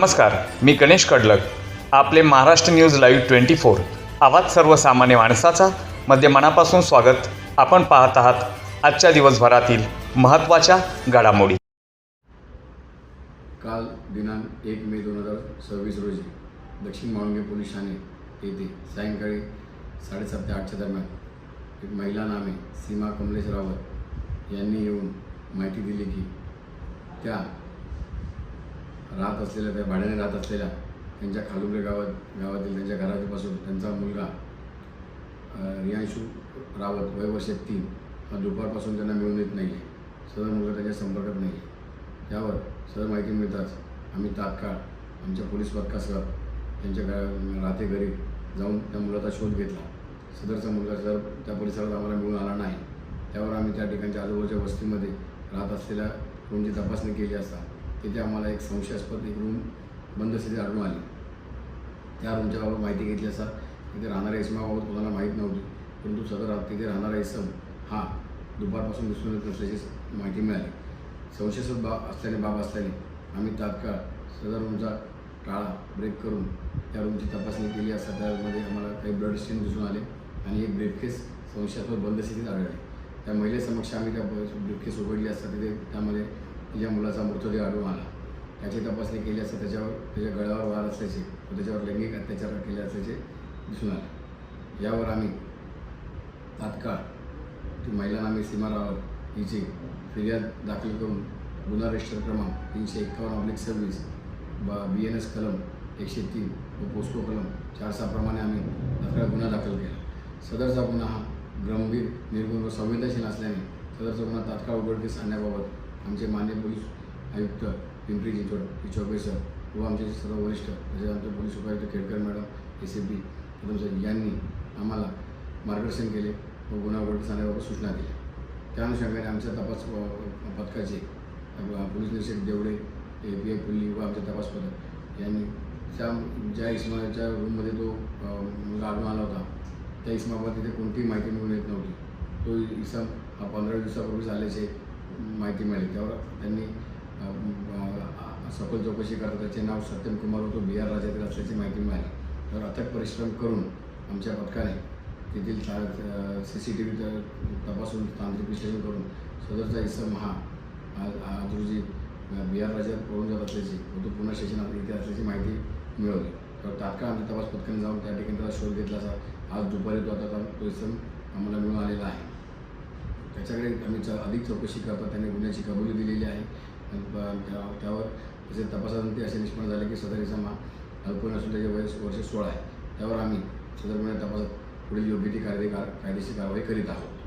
नमस्कार, मी गणेश कडलक. आपले Maharashtra news live 24 आवाज सर्वसामान्य माणसाचा मध्ये मनापासून स्वागत. आपण पाहत आहात आजच्या दिवसभरातील महत्त्वाच्या घडामोडी. काल दिनांक 1 मे 2026 रोजी दक्षिण माळुंगे पोलीस ठाणे येथे सायंकाळी 7:30 ते 8च्या दरम्यान एक महिला नामे सीमा कमलेश रावत यांनी येऊन माहिती दिली की त्या भाड्याने राहत असलेल्या त्यांच्या खालुंबरे गावातील त्यांच्या घरापासून त्यांचा मुलगा रियांशू रावत वय वर्ष 3 हा दुपारपासून त्यांना मिळून येत नाही आहे. सदर मुलगा त्यांच्या संपर्कात नाही आहे. त्यावर सदर माहिती मिळताच आम्ही तात्काळ आमच्या पोलीस पथकासह त्यांच्या राहते घरी जाऊन त्या मुलाचा शोध घेतला. सदरचा मुलगा त्या परिसरात आम्हाला मिळून आला नाही. त्यावर आम्ही त्या ठिकाणच्या आजूबाजूच्या वस्तीमध्ये राहत असलेल्या रूमची तपासणी केली असता तिथे आम्हाला एक संशयास्पद एक रूम बंद स्थितीत आढळून आली. त्या रूमच्याबाबत माहिती घेतली असता तिथे राहणाऱ्या इसमाबाबत कोणाला माहीत नव्हती, परंतु सदर तिथे राहणारा इसम हा दुपारपासून दिसून येत नसल्याची माहिती मिळाली. संशयास्पद बाब असल्याने आम्ही तात्काळ सदर रूमचा टाळा ब्रेक करून त्या रूमची तपासणी केली असता त्यामध्ये आम्हाला काही ब्लड स्टेन दिसून आले आणि एक ब्रीफकेस संशयास्पद बंद स्थितीत आढळले. त्या महिलेसमक्ष आम्ही त्या ब्रीफकेस उघडली असता तिथे त्यामध्ये तिच्या मुलाचा मृतदेह आढळून आला. त्याची तपासणी केली असता त्याच्या गळ्यावर वार असल्याचे व त्याच्यावर लैंगिक अत्याचार केले असल्याचे दिसून आले. यावर आम्ही तात्काळ ती महिला नामे सीमा रावत हिची फिर्याद दाखल करून गुन्हा रजिस्टर क्रमांक 351/26 BNS कलम 103 व पोस्को कलम 406 प्रमाणे आम्ही तात्काळ गुन्हा दाखल केला. सदरचा गुन्हा हा गंभीर, निर्गुण व संवेदनशील असल्याने सदरचा गुन्हा तात्काळ उघडकीस आणण्याबाबत आमचे माननीय पोलीस आयुक्त पिंपरी चिंचवड सर व आमचे सर्व वरिष्ठ तसेच आमचे पोलीस उपायुक्त Khedkar madam ACP Kadam sir यांनी आम्हाला मार्गदर्शन केले व गुन्हा उघडकीस आणण्याबाबत सूचना दिल्या. त्या अनुषंगाने आमच्या तपास पथकाचे पोलीस निरीक्षक देवडे, API पुल्ली व आमचे तपास पथक यांनी ज्या इसमाच्या रूममध्ये तो मुलगा आढळून आला होता त्या इसमाबाबत तिथे कोणतीही माहिती मिळून येत नव्हती. तो इसम हा 15 दिवसापूर्वी झाल्याचे माहिती मिळाली. त्यावर त्यांनी सखोल चौकशी करता त्याचे नाव सत्यम कुमार व तो BR राज्यातील असल्याची माहिती मिळाली. त्यावर अथक परिश्रम करून आमच्या पथकाने तेथील CCTV तपासून तांत्रिक विश्लेषण करून सदरचा इसम हा आज रोजी BR राज्यात पळून जात असल्याची व तो पुन्हा स्टेशनात इथे असल्याची माहिती मिळवली. तर तात्काळ आमच्या तपास पथकाने जाऊन त्या ठिकाणी त्याचा शोध घेतला असा आज दुपारी तो इसम आम्हाला मिळून आलेला आहे. त्याच्याकडे आम्ही अधिक चौकशी करता त्याने गुन्ह्याची कबुली दिलेली आहे. त्यावर तसेच तपासानंतर असे निष्पन्न झाले की सदर इसम हा अल्पवयीन असून त्याचे वय वर्ष 16 आहे. त्यावर आम्ही सदर गुन्ह्या तपासात पुढील योग्य ती कायदेशीर कारवाई करीत आहोत.